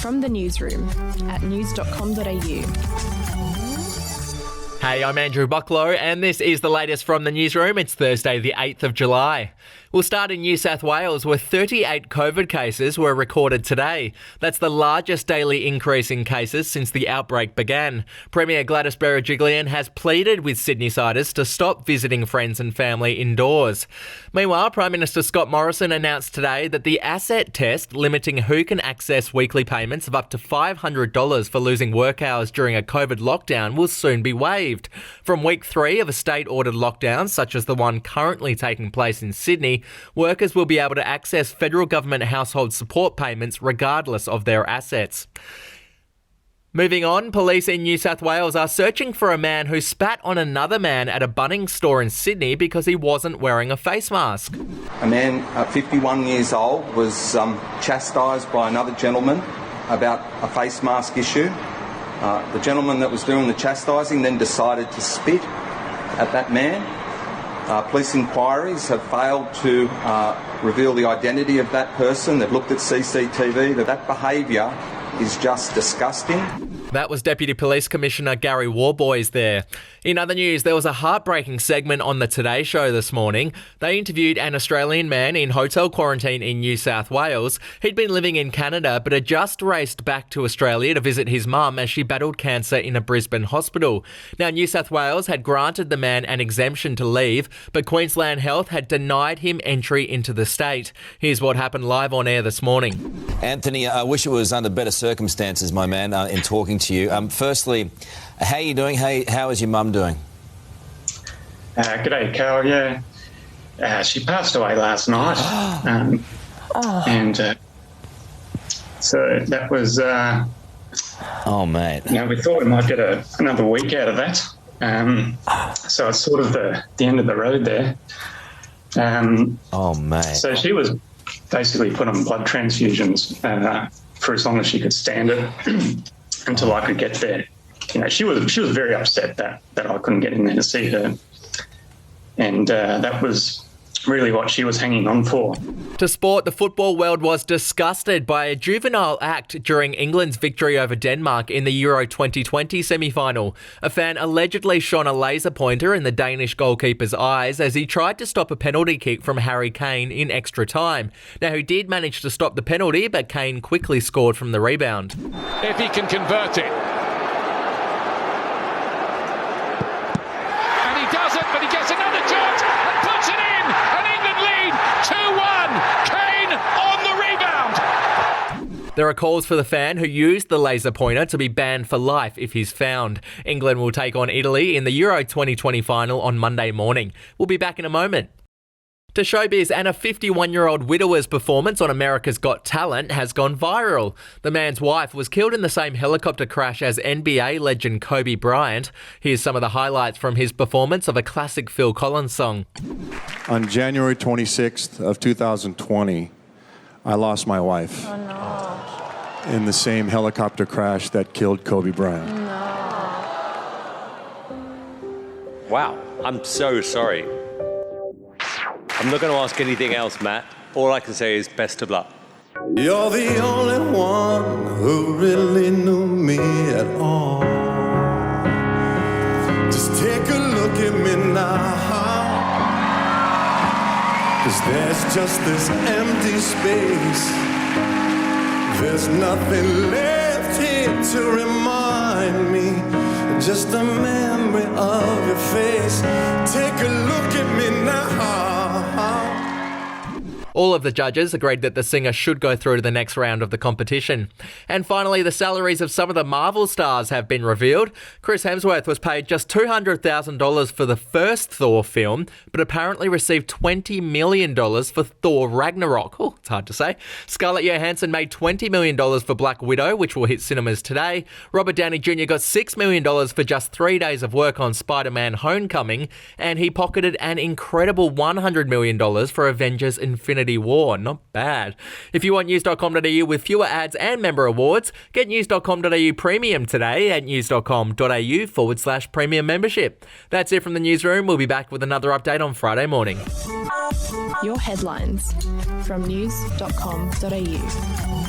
From the newsroom at news.com.au. Hey, I'm Andrew Bucklow, and this is the latest from the newsroom. It's Thursday, the 8th of July. We'll start in New South Wales, where 38 COVID cases were recorded today. That's the largest daily increase in cases since the outbreak began. Premier Gladys Berejiklian has pleaded with Sydney-siders to stop visiting friends and family indoors. Meanwhile, Prime Minister Scott Morrison announced today that the asset test limiting who can access weekly payments of up to $500 for losing work hours during a COVID lockdown will soon be waived. From week 3 of a state-ordered lockdown, such as the one currently taking place in Sydney, workers will be able to access federal government household support payments regardless of their assets. Moving on, police in New South Wales are searching for a man who spat on another man at a Bunnings store in Sydney because he wasn't wearing a face mask. A man, 51 years old, was chastised by another gentleman about a face mask issue. The gentleman that was doing the chastising then decided to spit at that man. Police inquiries have failed to reveal the identity of that person. They've looked at CCTV. That behaviour is just disgusting. That was Deputy Police Commissioner Gary Warboys there. In other news, there was a heartbreaking segment on the Today Show this morning. They interviewed an Australian man in hotel quarantine in New South Wales. He'd been living in Canada but had just raced back to Australia to visit his mum as she battled cancer in a Brisbane hospital. Now, New South Wales had granted the man an exemption to leave, but Queensland Health had denied him entry into the state. Here's what happened live on air this morning. Anthony, I wish it was under better circumstances, my man, in talking to you. Firstly, how are you doing? How is your mum doing? G'day, Carl. Yeah, she passed away last night. So that was... oh, mate. We thought we might get another week out of that. So it's sort of the end of the road there. Oh, mate. So she was basically put on blood transfusions for as long as she could stand it until I could get there. She was very upset that I couldn't get in there to see her. And that was really what she was hanging on for. To sport, the football world was disgusted by a juvenile act during England's victory over Denmark in the Euro 2020 semi-final. A fan allegedly shone a laser pointer in the Danish goalkeeper's eyes as he tried to stop a penalty kick from Harry Kane in extra time. Now, he did manage to stop the penalty, but Kane quickly scored from the rebound. If he can convert it. And he doesn't, but he gets another chance and puts it in. And England lead 2-1. Kane on the rebound. There are calls for the fan who used the laser pointer to be banned for life if he's found. England will take on Italy in the Euro 2020 final on Monday morning. We'll be back in a moment. To showbiz, and a 51-year-old widower's performance on America's Got Talent has gone viral. The man's wife was killed in the same helicopter crash as NBA legend Kobe Bryant. Here's some of the highlights from his performance of a classic Phil Collins song. On January 26th of 2020, I lost my wife. Oh, no. In the same helicopter crash that killed Kobe Bryant. No. Wow, I'm so sorry. I'm not going to ask anything else, Matt. All I can say is best of luck. You're the only one who really knew me at all. Just take a look at me now. 'Cause there's just this empty space. There's nothing left here to remind me. Just a memory of your face. Take a look at me now. All of the judges agreed that the singer should go through to the next round of the competition. And finally, the salaries of some of the Marvel stars have been revealed. Chris Hemsworth was paid just $200,000 for the first Thor film, but apparently received $20 million for Thor Ragnarok. Oh, it's hard to say. Scarlett Johansson made $20 million for Black Widow, which will hit cinemas today. Robert Downey Jr. got $6 million for just 3 days of work on Spider-Man Homecoming, and he pocketed an incredible $100 million for Avengers Infinity War. Not bad. If you want news.com.au with fewer ads and member awards, get news.com.au premium today at news.com.au/premium membership. That's it from the newsroom. We'll be back with another update on Friday morning. Your headlines from news.com.au.